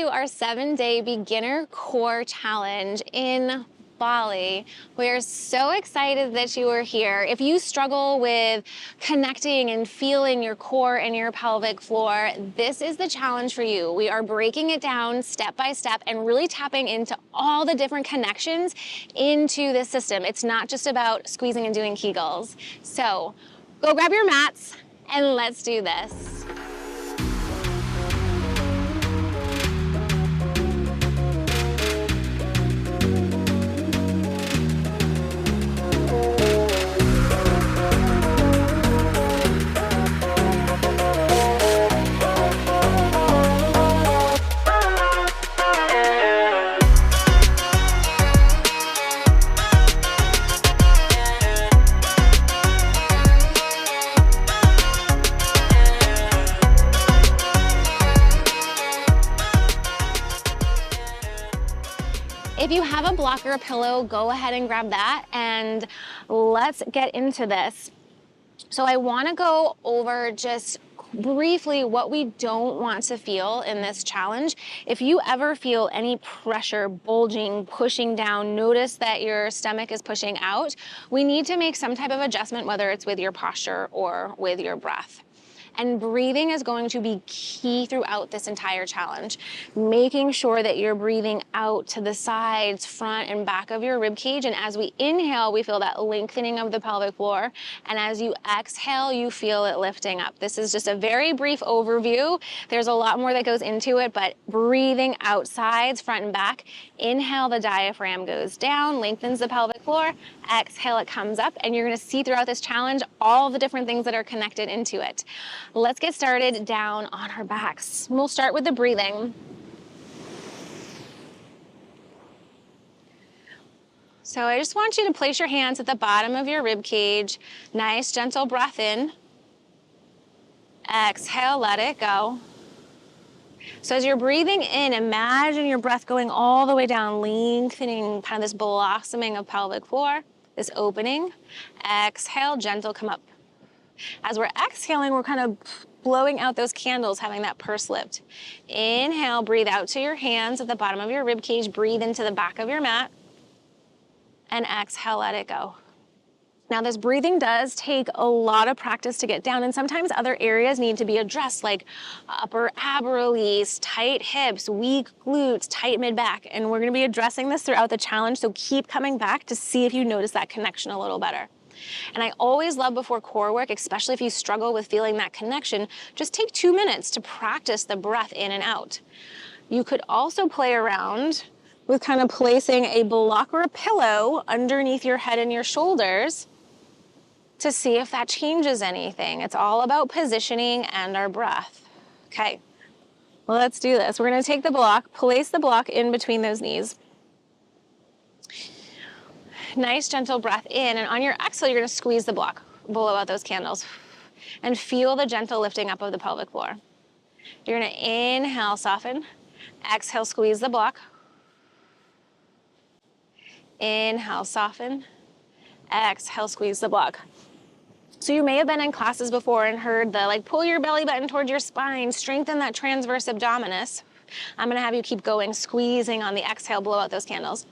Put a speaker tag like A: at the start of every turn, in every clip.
A: our 7-day beginner core challenge in Bali. We're so excited that you are here. If you struggle with connecting and feeling your core and your pelvic floor, this is the challenge for you. We are breaking it down step by step and really tapping into all the different connections into this system. It's not just about squeezing and doing kegels. So go grab your mats and let's do this. If you have a block or a pillow, go ahead and grab that and let's get into this. So I want to go over just briefly what we don't want to feel in this challenge. If you ever feel any pressure, bulging, pushing down, notice that your stomach is pushing out, we need to make some type of adjustment, whether it's with your posture or with your breath. And breathing is going to be key throughout this entire challenge. Making sure that you're breathing out to the sides, front, and back of your rib cage. And as we inhale, we feel that lengthening of the pelvic floor. And as you exhale, you feel it lifting up. This is just a very brief overview. There's a lot more that goes into it, but breathing out sides, front and back. Inhale, the diaphragm goes down, lengthens the pelvic floor. Exhale, it comes up. And you're gonna see throughout this challenge all the different things that are connected into it. Let's get started down on our backs. We'll start with the breathing. So I just want you to place your hands at the bottom of your rib cage. Nice, gentle breath in. Exhale, let it go. So as you're breathing in, imagine your breath going all the way down, lengthening kind of this blossoming of pelvic floor, this opening. Exhale, gentle, come up. As we're exhaling, we're kind of blowing out those candles, having that purse lift. Inhale, breathe out to your hands at the bottom of your rib cage. Breathe into the back of your mat. And exhale, let it go. Now this breathing does take a lot of practice to get down, and sometimes other areas need to be addressed, like upper ab release, tight hips, weak glutes, tight mid-back. And we're gonna be addressing this throughout the challenge, so keep coming back to see if you notice that connection a little better. And I always love before core work, especially if you struggle with feeling that connection, just take 2 minutes to practice the breath in and out. You could also play around with kind of placing a block or a pillow underneath your head and your shoulders to see if that changes anything. It's all about positioning and our breath. Okay, well, let's do this. We're gonna take the block, place the block in between those knees. Nice, gentle breath in, and on your exhale, you're gonna squeeze the block, blow out those candles, and feel the gentle lifting up of the pelvic floor. You're gonna inhale, soften, exhale, squeeze the block. Inhale, soften, exhale, squeeze the block. So you may have been in classes before and heard the pull your belly button towards your spine, strengthen that transverse abdominis. I'm gonna have you keep going, squeezing on the exhale, blow out those candles.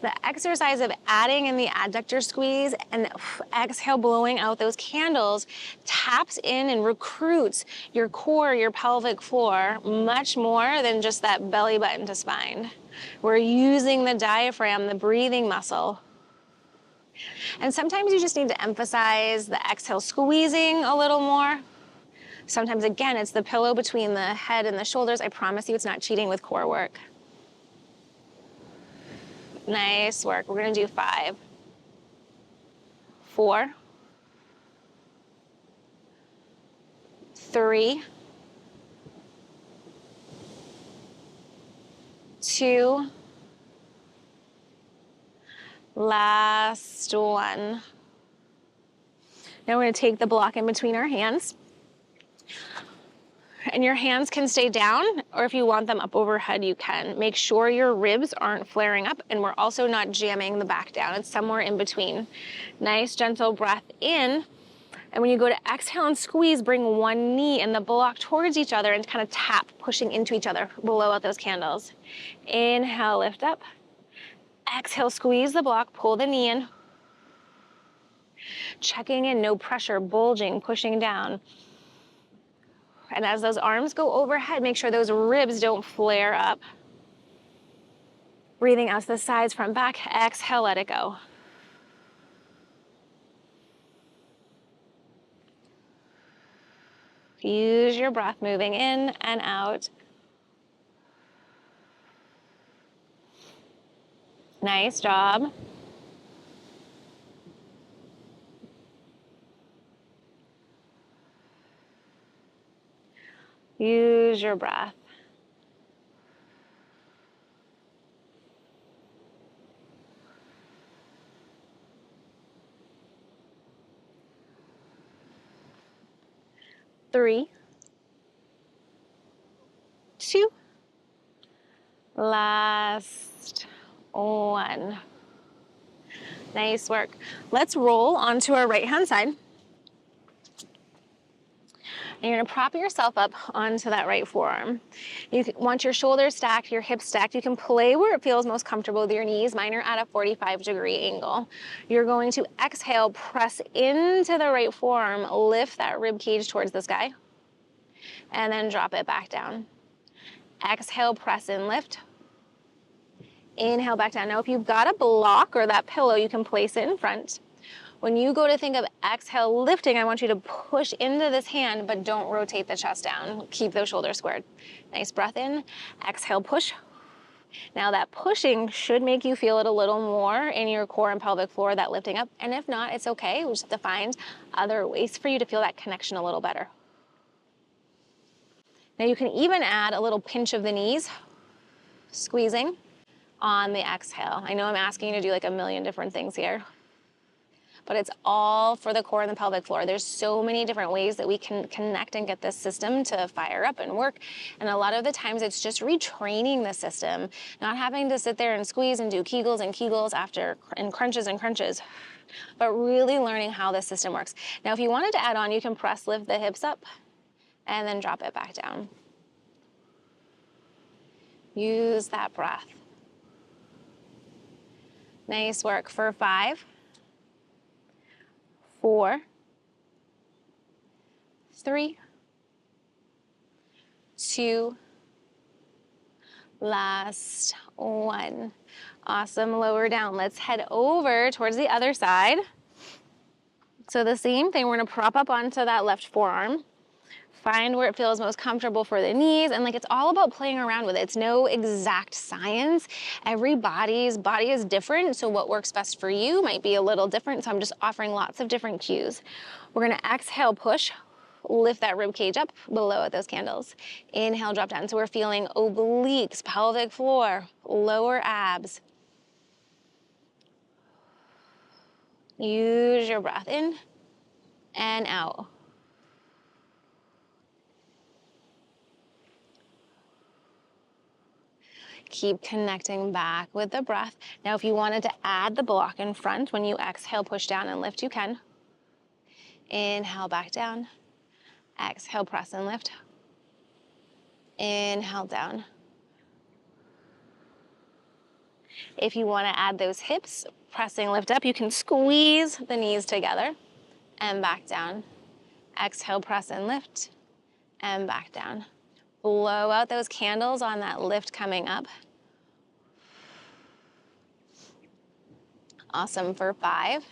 A: The exercise of adding in the adductor squeeze and exhale, blowing out those candles taps in and recruits your core, your pelvic floor, much more than just that belly button to spine. We're using the diaphragm, the breathing muscle. And sometimes you just need to emphasize the exhale squeezing a little more. Sometimes, again, it's the pillow between the head and the shoulders. I promise you it's not cheating with core work. Nice work. We're gonna do 5, 4, 3, 2, last one. Now we're gonna take the block in between our hands. And your hands can stay down, or if you want them up overhead, you can. Make sure your ribs aren't flaring up, and we're also not jamming the back down. It's somewhere in between. Nice, gentle breath in. And when you go to exhale and squeeze, bring one knee and the block towards each other and kind of tap, pushing into each other, blow out those candles. Inhale, lift up. Exhale, squeeze the block, pull the knee in. Checking in, no pressure, bulging, pushing down. And as those arms go overhead, make sure those ribs don't flare up. Breathing out to the sides, front, back. Exhale, let it go. Use your breath moving in and out. Nice job. Use your breath. Three, two, last one. Nice work. Let's roll onto our right-hand side. And you're gonna prop yourself up onto that right forearm. You want your shoulders stacked, your hips stacked. You can play where it feels most comfortable with your knees. Mine are at a 45-degree angle. You're going to exhale, press into the right forearm, lift that rib cage towards the sky, and then drop it back down. Exhale, press in, lift. Inhale, back down. Now, if you've got a block or that pillow, you can place it in front. When you go to think of exhale, lifting, I want you to push into this hand, but don't rotate the chest down. Keep those shoulders squared. Nice breath in. Exhale, push. Now that pushing should make you feel it a little more in your core and pelvic floor, that lifting up. And if not, it's okay. We just have to find other ways for you to feel that connection a little better. Now you can even add a little pinch of the knees, squeezing on the exhale. I know I'm asking you to do like a million different things here, but it's all for the core and the pelvic floor. There's so many different ways that we can connect and get this system to fire up and work. And a lot of the times it's just retraining the system, not having to sit there and squeeze and do kegels and kegels after and crunches, but really learning how the system works. Now, if you wanted to add on, you can press, lift the hips up and then drop it back down. Use that breath. Nice work for 5, 4, 3, 2, last one. Awesome, lower down. Let's head over towards the other side. So the same thing, we're gonna prop up onto that left forearm. Find where it feels most comfortable for the knees, and like it's all about playing around with it. It's no exact science. Everybody's body is different, so what works best for you might be a little different, so I'm just offering lots of different cues. We're gonna exhale, push, lift that rib cage up below at those candles. Inhale, drop down. So we're feeling obliques, pelvic floor, lower abs. Use your breath in and out. Keep connecting back with the breath. Now, if you wanted to add the block in front, when you exhale, push down and lift, you can. Inhale, back down. Exhale, press and lift. Inhale, down. If you want to add those hips, pressing, lift up, you can squeeze the knees together and back down. Exhale, press and lift and back down. Blow out those candles on that lift coming up. Awesome for 5,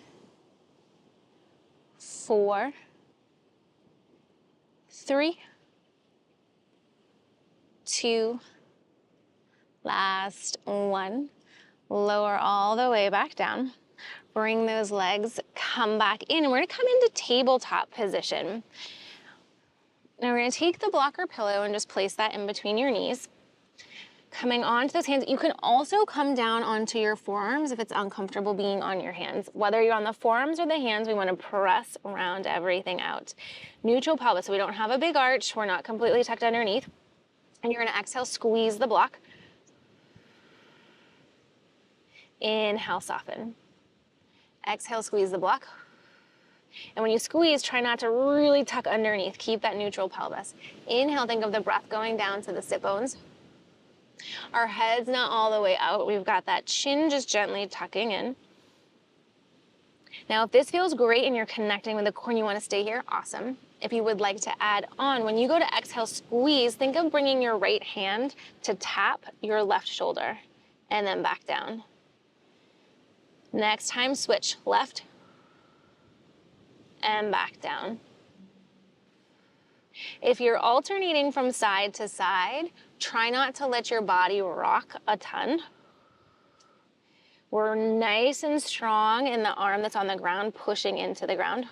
A: 4, 3, 2, last one. Lower all the way back down. Bring those legs, come back in, and we're gonna come into tabletop position. Now we're gonna take the blocker pillow and just place that in between your knees. Coming onto those hands, you can also come down onto your forearms if it's uncomfortable being on your hands. Whether you're on the forearms or the hands, we wanna press around everything out. Neutral pelvis, so we don't have a big arch, we're not completely tucked underneath. And you're gonna exhale, squeeze the block. Inhale, soften. Exhale, squeeze the block. And when you squeeze, try not to really tuck underneath. Keep that neutral pelvis. Inhale, think of the breath going down to the sit bones. Our head's not all the way out. We've got that chin just gently tucking in. Now, if this feels great and you're connecting with the core and you want to stay here, awesome. If you would like to add on, when you go to exhale, squeeze, think of bringing your right hand to tap your left shoulder and then back down. Next time, switch left and back down. If you're alternating from side to side, try not to let your body rock a ton. We're nice and strong in the arm that's on the ground, pushing into the ground.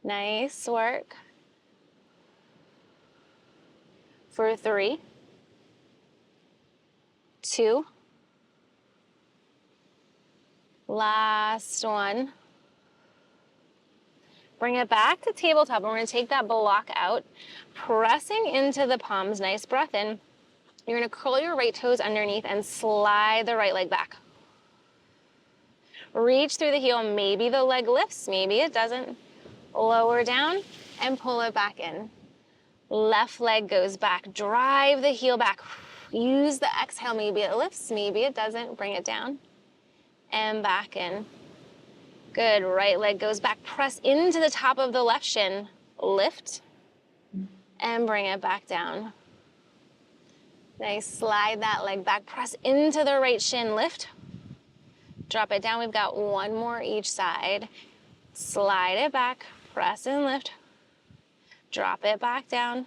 A: Nice work. For 3, 2, last one. Bring it back to tabletop, and we're gonna take that block out, pressing into the palms, nice breath in. You're gonna curl your right toes underneath and slide the right leg back. Reach through the heel, maybe the leg lifts, maybe it doesn't. Lower down and pull it back in. Left leg goes back, drive the heel back. Use the exhale, maybe it lifts, maybe it doesn't. Bring it down and back in. Good, right leg goes back. Press into the top of the left shin. Lift and bring it back down. Nice, slide that leg back. Press into the right shin, lift. Drop it down, we've got one more each side. Slide it back, press and lift. Drop it back down.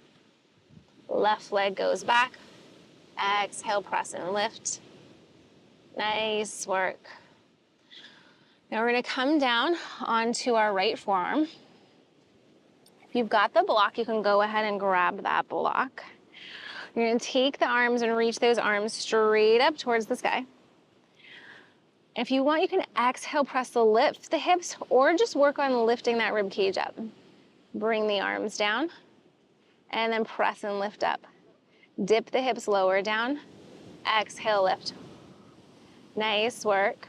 A: Left leg goes back. Exhale, press and lift. Nice work. Now we're gonna come down onto our right forearm. If you've got the block, you can go ahead and grab that block. You're gonna take the arms and reach those arms straight up towards the sky. If you want, you can exhale, press the lift, the hips, or just work on lifting that rib cage up. Bring the arms down, and then press and lift up. Dip the hips lower down, exhale, lift. Nice work.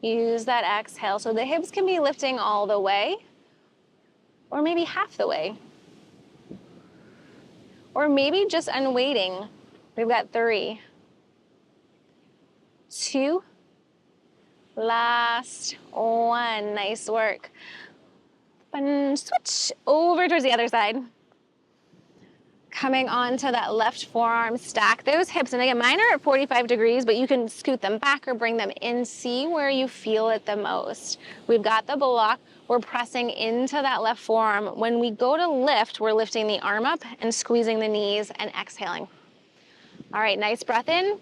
A: Use that exhale so the hips can be lifting all the way, or maybe half the way. Or maybe just unweighting. We've got 3, 2, last one. Nice work. And switch over towards the other side. Coming onto that left forearm, stack those hips. And again, mine are at 45 degrees, but you can scoot them back or bring them in. See where you feel it the most. We've got the block. We're pressing into that left forearm. When we go to lift, we're lifting the arm up and squeezing the knees and exhaling. All right, nice breath in.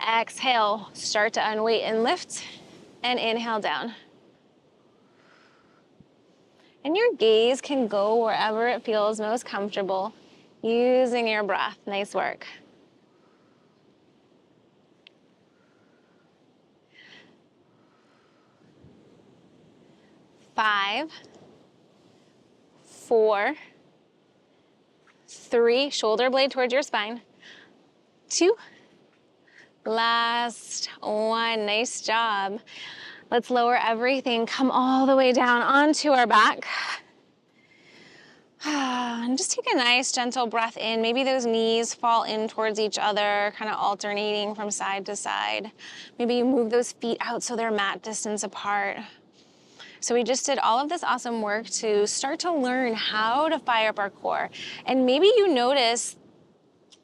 A: Exhale, start to unweight and lift, and inhale down. And your gaze can go wherever it feels most comfortable, using your breath. Nice work. Five, 4, 3, shoulder blade towards your spine. 2, last one. Nice job. Let's lower everything, come all the way down onto our back. And just take a nice gentle breath in. Maybe those knees fall in towards each other, kind of alternating from side to side. Maybe you move those feet out so they're mat distance apart. So we just did all of this awesome work to start to learn how to fire up our core. And maybe you notice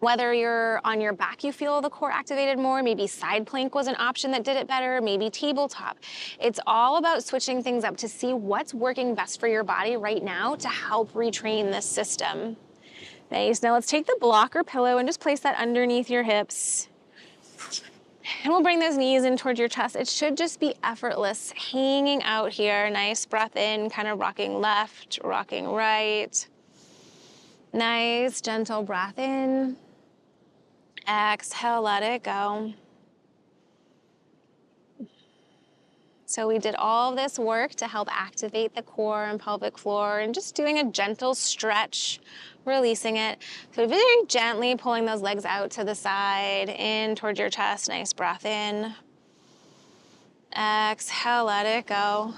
A: whether you're on your back, you feel the core activated more. Maybe side plank was an option that did it better. Maybe tabletop. It's all about switching things up to see what's working best for your body right now to help retrain this system. Nice. Now let's take the block or pillow and just place that underneath your hips. And we'll bring those knees in towards your chest. It should just be effortless, hanging out here. Nice breath in, kind of rocking left, rocking right. Nice, gentle breath in. Exhale, let it go. So we did all of this work to help activate the core and pelvic floor and just doing a gentle stretch, releasing it. So very gently pulling those legs out to the side, in towards your chest. Nice breath in. Exhale, let it go.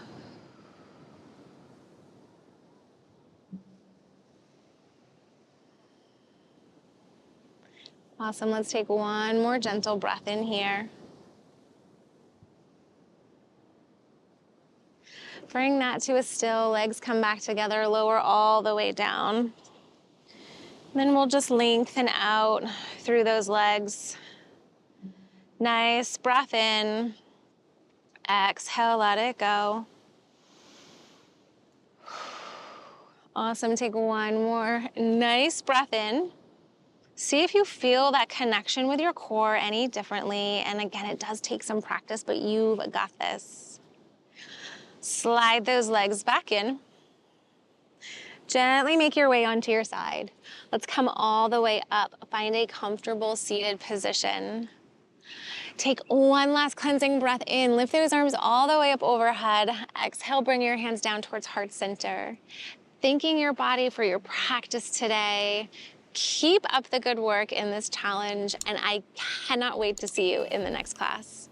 A: Awesome, let's take one more gentle breath in here. Bring that to a still, legs come back together, lower all the way down. Then we'll just lengthen out through those legs. Nice breath in. Exhale, let it go. Awesome, take one more nice breath in. See if you feel that connection with your core any differently. And again, it does take some practice, but you've got this. Slide those legs back in. Gently make your way onto your side. Let's come all the way up. Find a comfortable seated position. Take one last cleansing breath in. Lift those arms all the way up overhead. Exhale, bring your hands down towards heart center. Thanking your body for your practice today. Keep up the good work in this challenge, and I cannot wait to see you in the next class.